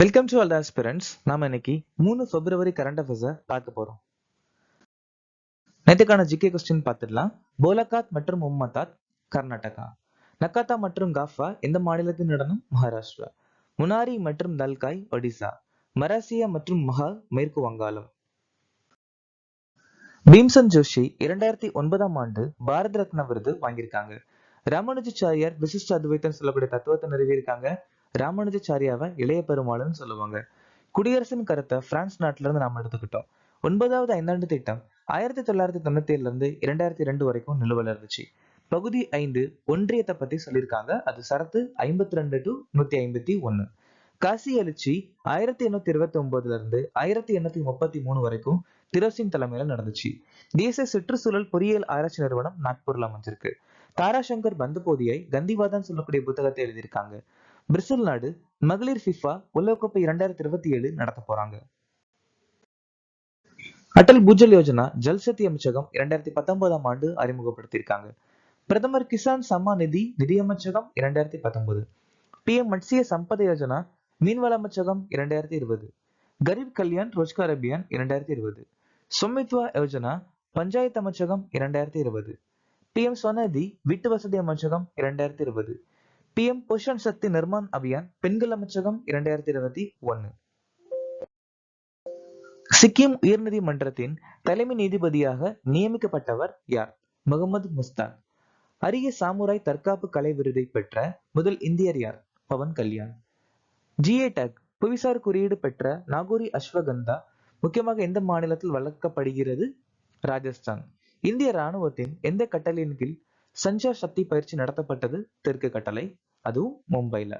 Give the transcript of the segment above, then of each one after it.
Welcome to all the aspirants. நாம இன்னைக்கு 3 பிப்ரவரி current அஃபேர்ஸை பார்க்க போறோம். நேற்றுக்கான ஜிகே கொஸ்டின் பார்த்துடலாம். போலகாத் மற்றும் உம்மதாத் கர்நாடகா. நக்காத்தா மற்றும் காஃபா எந்த மாநிலத்தின் நடனம்? மகாராஷ்டிரா. முனாரி மற்றும் தல்காய் ஒடிசா. மராசியா மற்றும் மஹா மேற்கு வங்காளம். பீம்சன் ஜோஷி 2009ஆம் ஆண்டு பாரத ரத்னா விருது வாங்கியிருக்காங்க. ராமானுஜாச்சாரியார் விசிஷ்ட அத்வைத்தம் சொல்லக்கூடிய தத்துவத்தை நிறுவியிருக்காங்க. ராமானுஜாச்சாரியாவை இளைய பெருமாள்னு சொல்லுவாங்க. குடியரசின் கருத்தை பிரான்ஸ் நாட்டில இருந்து நாம எடுத்துக்கிட்டோம். 9வது ஐந்தாண்டு திட்டம் 1997 இருந்து 2002 வரைக்கும் நிலுவையில் இருந்துச்சு. பகுதி 5 ஒன்றியத்தை பத்தி சொல்லியிருக்காங்க. அது சரத்து 52 to 151. காசி எழுச்சி 1829 இருந்து 1833 வரைக்கும் திரோசின் தலைமையில நடந்துச்சு. தேசிய சுற்றுச்சூழல் பொறியியல் ஆராய்ச்சி நிறுவனம் நாக்பூர்ல அமைஞ்சிருக்கு. தாராசங்கர் பந்தபோதியை கந்திவாதம் சொல்லக்கூடிய புத்தகத்தை எழுதியிருக்காங்க. பிரேசில் நாடு மகளிர் ஃபிஃபா உலகக்கோப்பை 2027 நடத்த போறாங்க. அடல் பூஜல் யோஜனா ஜல்சக்தி அமைச்சகம் 2019ஆம் ஆண்டு அறிமுகப்படுத்தியிருக்காங்க. பிரதமர் கிசான் சம்மான் நிதி நிதியமைச்சகம் 2019. PM மத்ஸ்ய சம்பத யோஜனா மீன்வள அமைச்சகம் 2020. கரீப் கல்யாண் ரோஜ்கார் அபியான் 2020. சுமித்வா யோஜனா பஞ்சாயத்து அமைச்சகம் 2020. PM ஸ்வநிதி வீட்டு வசதி அமைச்சகம் 2020. PM போஷன் சக்தி நிர்மான் அபியான் பெண்கள் அமைச்சகம் 2021. சிக்கிம் உயர்நீதிமன்றத்தின் தலைமை நீதிபதியாக நியமிக்கப்பட்டவர் யார்? முகமது முஸ்தான். அரிய சாமுராய் தற்காப்பு கலை விருதை பெற்ற முதல் இந்தியர் யார்? பவன் கல்யாண். GA டேக் புவிசார் குறியீடு பெற்ற நாகோரி அஸ்வகந்தா முக்கியமாக எந்த மாநிலத்தில் வளர்க்கப்படுகிறது? ராஜஸ்தான். இந்திய ராணுவத்தின் எந்த கட்டளையின் கீழ் சஞ்சார் சக்தி பயிற்சி நடத்தப்பட்டது? தெற்கு கட்டளை, அதுவும் மும்பைல.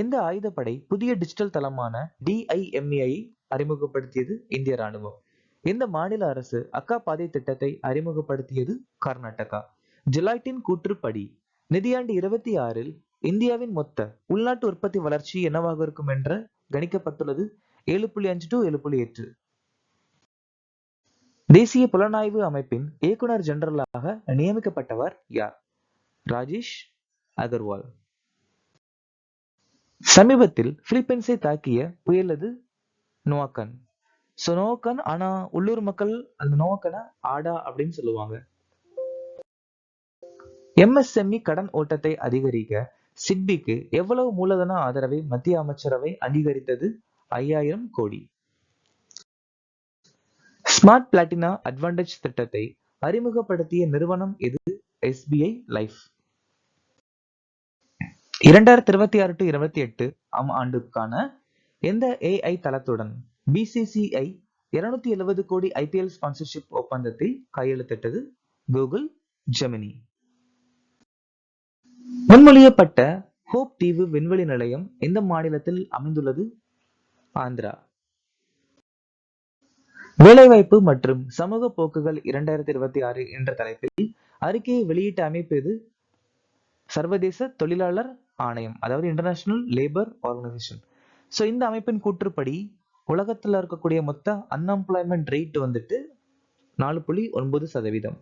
எந்த ஆயுதப்படை புதிய டிஜிட்டல் தளமான DIMEI அறிமுகப்படுத்தியது? இந்திய ராணுவம். எந்த மாநில அரசு அக்கா பாதை திட்டத்தை அறிமுகப்படுத்தியது? கர்நாடகா. ஜெலாய்டின் கூற்றுப்படி நிதியாண்டு 26 இந்தியாவின் மொத்த உள்நாட்டு உற்பத்தி வளர்ச்சி என்னவாக இருக்கும் என்று கணிக்கப்பட்டுள்ளது? 7.5 to 7.8. தேசிய புலனாய்வு அமைப்பின் இயக்குனர் ஜெனரலாக நியமிக்கப்பட்டவர் யார்? ராஜேஷ் அகர்வால். சமீபத்தில் பிலிப்பைன்ஸை தாக்கிய புயல் எது? நோவாக்கன். நோவாக்கன், ஆனா உள்ளூர் மக்கள் அந்த நோவாக்கனை ஆடா அப்படின்னு சொல்லுவாங்க. MSME கடன் ஓட்டத்தை அதிகரிக்க சிட்பிக்கு எவ்வளவு மூலதன ஆதரவை மத்திய அமைச்சரவை அங்கீகரித்தது? 5000 கோடி. ஸ்மார்ட் பிளாட்டினா அட்வான்டேஜ் திட்டத்தை அறிமுகப்படுத்திய நிறுவனம் எது? SBI life. 2026 to 28 ஆண்டுக்கான எந்த AI தளத்துடன் BCCI 270 கோடி IPL ஸ்பான்சர்ஷிப் ஒப்பந்தத்தில் கையெழுத்திட்டது? Google Gemini. முன்மொழியப்பட்ட ஹோப் தீவு விண்வெளி நிலையம் எந்த மாநிலத்தில் அமைந்துள்ளது? ஆந்திரா. வேலைவாய்ப்பு மற்றும் சமூக போக்குகள் 2026 என்ற தலைப்பில் அறிக்கையை வெளியிட்ட அமைப்பு எது? சர்வதேச தொழிலாளர் ஆணையம், அதாவது இன்டர்நேஷனல் லேபர் ஆர்கனைசேஷன். இந்த அமைப்பின் கூற்றுப்படி உலகத்துல இருக்கக்கூடிய மொத்த அன்எம்ப்ளாய்மெண்ட் ரேட் வந்துட்டு 4.9%.